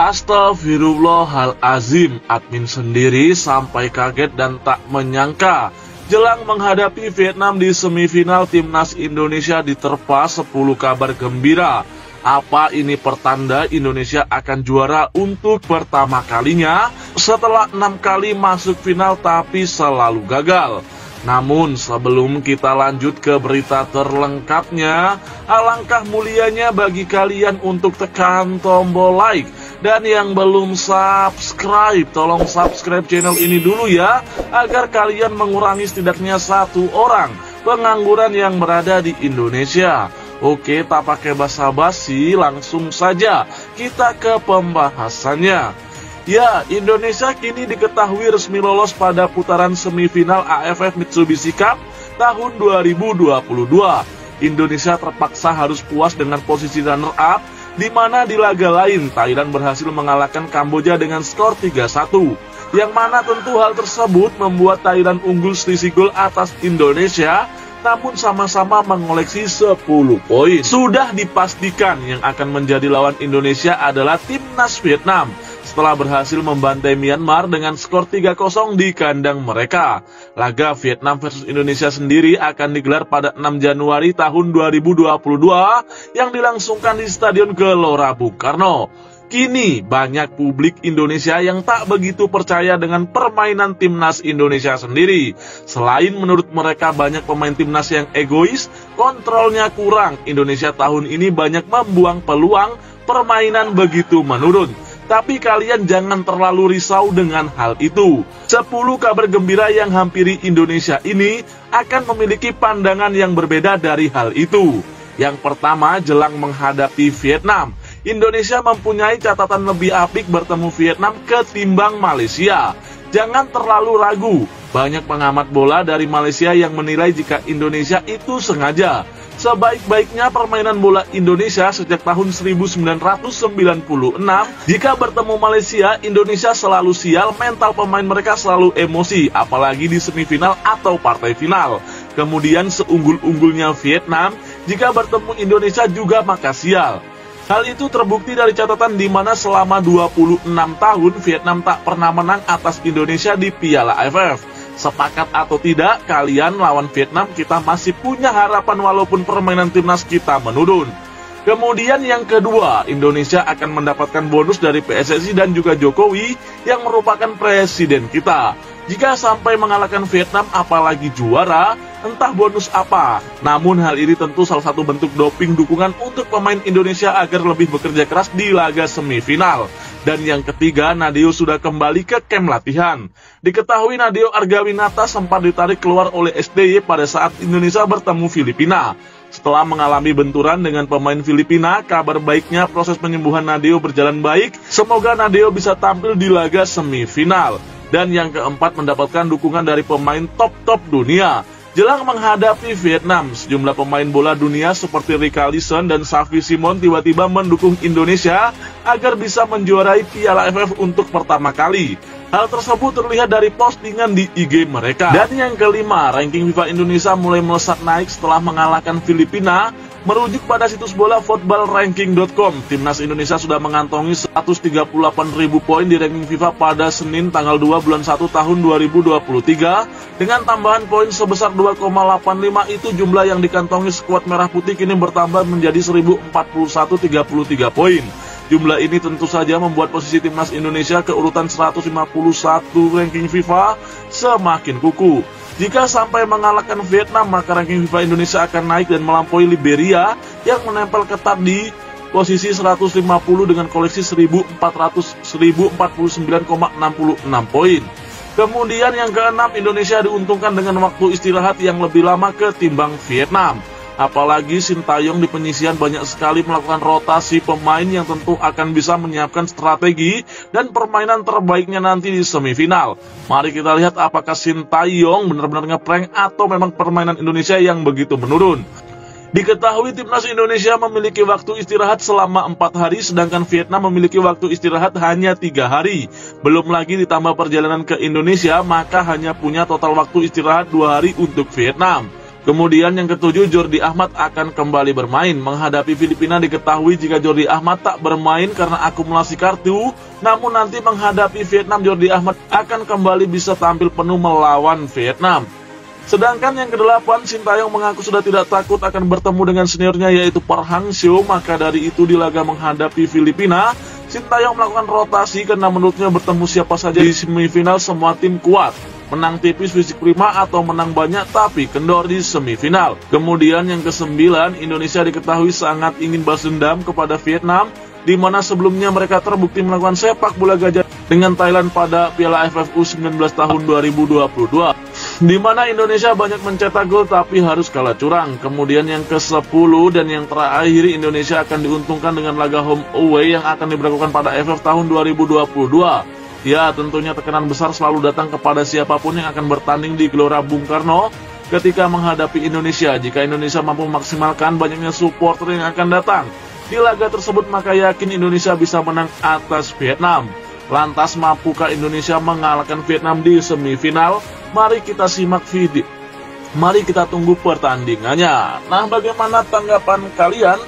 Astagfirullahalazim, admin sendiri sampai kaget dan tak menyangka. Jelang menghadapi Vietnam di semifinal, timnas Indonesia diterpa 10 kabar gembira. Apa ini pertanda Indonesia akan juara untuk pertama kalinya setelah 6 kali masuk final tapi selalu gagal? Namun sebelum kita lanjut ke berita terlengkapnya, alangkah mulianya bagi kalian untuk tekan tombol like. Dan yang belum subscribe, tolong subscribe channel ini dulu ya, agar kalian mengurangi setidaknya 1 orang pengangguran yang berada di Indonesia. Oke, tak pakai basa-basi, langsung saja kita ke pembahasannya. Ya, Indonesia kini diketahui resmi lolos pada putaran semifinal AFF Mitsubishi Cup tahun 2022. Indonesia terpaksa harus puas dengan posisi runner-up, di mana di laga lain Thailand berhasil mengalahkan Kamboja dengan skor 3-1. Yang mana tentu hal tersebut membuat Thailand unggul selisih gol atas Indonesia, namun sama-sama mengoleksi 10 poin. Sudah dipastikan yang akan menjadi lawan Indonesia adalah timnas Vietnam setelah berhasil membantai Myanmar dengan skor 3-0 di kandang mereka. Laga Vietnam versus Indonesia sendiri akan digelar pada 6 Januari tahun 2022 yang dilangsungkan di Stadion Gelora Bung Karno. Kini banyak publik Indonesia yang tak begitu percaya dengan permainan timnas Indonesia sendiri. Selain menurut mereka banyak pemain timnas yang egois, kontrolnya kurang, Indonesia tahun ini banyak membuang peluang, permainan begitu menurun. Tapi kalian jangan terlalu risau dengan hal itu. 10 kabar gembira yang hampiri Indonesia ini akan memiliki pandangan yang berbeda dari hal itu. Yang pertama, jelang menghadapi Vietnam, Indonesia mempunyai catatan lebih apik bertemu Vietnam ketimbang Malaysia. Jangan terlalu ragu, banyak pengamat bola dari Malaysia yang menilai jika Indonesia itu sengaja. Sebaik-baiknya permainan bola Indonesia sejak tahun 1996, jika bertemu Malaysia, Indonesia selalu sial, mental pemain mereka selalu emosi, apalagi di semifinal atau partai final. Kemudian seunggul-unggulnya Vietnam, jika bertemu Indonesia juga maka sial. Hal itu terbukti dari catatan di mana selama 26 tahun Vietnam tak pernah menang atas Indonesia di Piala AFF. Sepakat atau tidak, kalian lawan Vietnam kita masih punya harapan walaupun permainan timnas kita menurun. Kemudian yang kedua, Indonesia akan mendapatkan bonus dari PSSI dan juga Jokowi yang merupakan presiden kita. Jika sampai mengalahkan Vietnam apalagi juara, entah bonus apa. Namun hal ini tentu salah satu bentuk doping dukungan untuk pemain Indonesia agar lebih bekerja keras di laga semifinal. Dan yang ketiga, Nadeo sudah kembali ke kamp latihan. Diketahui Nadeo Argawinata sempat ditarik keluar oleh SDY pada saat Indonesia bertemu Filipina. Setelah mengalami benturan dengan pemain Filipina, kabar baiknya proses penyembuhan Nadeo berjalan baik. Semoga Nadeo bisa tampil di laga semifinal. Dan yang keempat, mendapatkan dukungan dari pemain top-top dunia. Jelang menghadapi Vietnam, sejumlah pemain bola dunia seperti Richarlison dan Xavi Simons tiba-tiba mendukung Indonesia agar bisa menjuarai Piala AFF untuk pertama kali. Hal tersebut terlihat dari postingan di IG mereka. Dan yang kelima, ranking FIFA Indonesia mulai melesat naik setelah mengalahkan Filipina. Merujuk pada situs bola footballranking.com, timnas Indonesia sudah mengantongi 138.000 poin di ranking FIFA pada Senin tanggal 2 bulan 1 tahun 2023. Dengan tambahan poin sebesar 2,85, itu jumlah yang dikantongi skuad merah putih kini bertambah menjadi 1.041.33 poin. Jumlah ini tentu saja membuat posisi timnas Indonesia ke urutan 151 ranking FIFA semakin kukuh. Jika sampai mengalahkan Vietnam, maka ranking FIFA Indonesia akan naik dan melampaui Liberia yang menempel ketat di posisi 150 dengan koleksi 1.449,66 poin. Kemudian yang keenam, Indonesia diuntungkan dengan waktu istirahat yang lebih lama ketimbang Vietnam. Apalagi Sintayong di penyisian banyak sekali melakukan rotasi pemain yang tentu akan bisa menyiapkan strategi dan permainan terbaiknya nanti di semifinal. Mari kita lihat apakah Sintayong benar-benar ngeprank atau memang permainan Indonesia yang begitu menurun. Diketahui timnas Indonesia memiliki waktu istirahat selama 4 hari, sedangkan Vietnam memiliki waktu istirahat hanya 3 hari. Belum lagi ditambah perjalanan ke Indonesia, maka hanya punya total waktu istirahat 2 hari untuk Vietnam. Kemudian yang ketujuh, Jordi Ahmad akan kembali bermain. Menghadapi Filipina diketahui jika Jordi Ahmad tak bermain karena akumulasi kartu, namun nanti menghadapi Vietnam, Jordi Ahmad akan kembali bisa tampil penuh melawan Vietnam. Sedangkan yang kedelapan, Sintayong mengaku sudah tidak takut akan bertemu dengan seniornya yaitu Park Hang-seo. Maka dari itu di laga menghadapi Filipina, Sintayong melakukan rotasi karena menurutnya bertemu siapa saja di semifinal semua tim kuat. Menang tipis fisik prima atau menang banyak tapi kendor di semifinal. Kemudian yang kesembilan, Indonesia diketahui sangat ingin balas dendam kepada Vietnam, di mana sebelumnya mereka terbukti melakukan sepak bola gajah dengan Thailand pada Piala AFF U19 tahun 2022. Di mana Indonesia banyak mencetak gol tapi harus kalah curang. Kemudian yang ke-10 dan yang terakhir, Indonesia akan diuntungkan dengan laga home away yang akan diberlakukan pada AFF tahun 2022. Ya, tentunya tekanan besar selalu datang kepada siapapun yang akan bertanding di Gelora Bung Karno ketika menghadapi Indonesia. Jika Indonesia mampu memaksimalkan banyaknya supporter yang akan datang di laga tersebut, maka yakin Indonesia bisa menang atas Vietnam. Lantas, mampukah Indonesia mengalahkan Vietnam di semifinal? Mari kita simak video. Mari kita tunggu pertandingannya. Nah, bagaimana tanggapan kalian?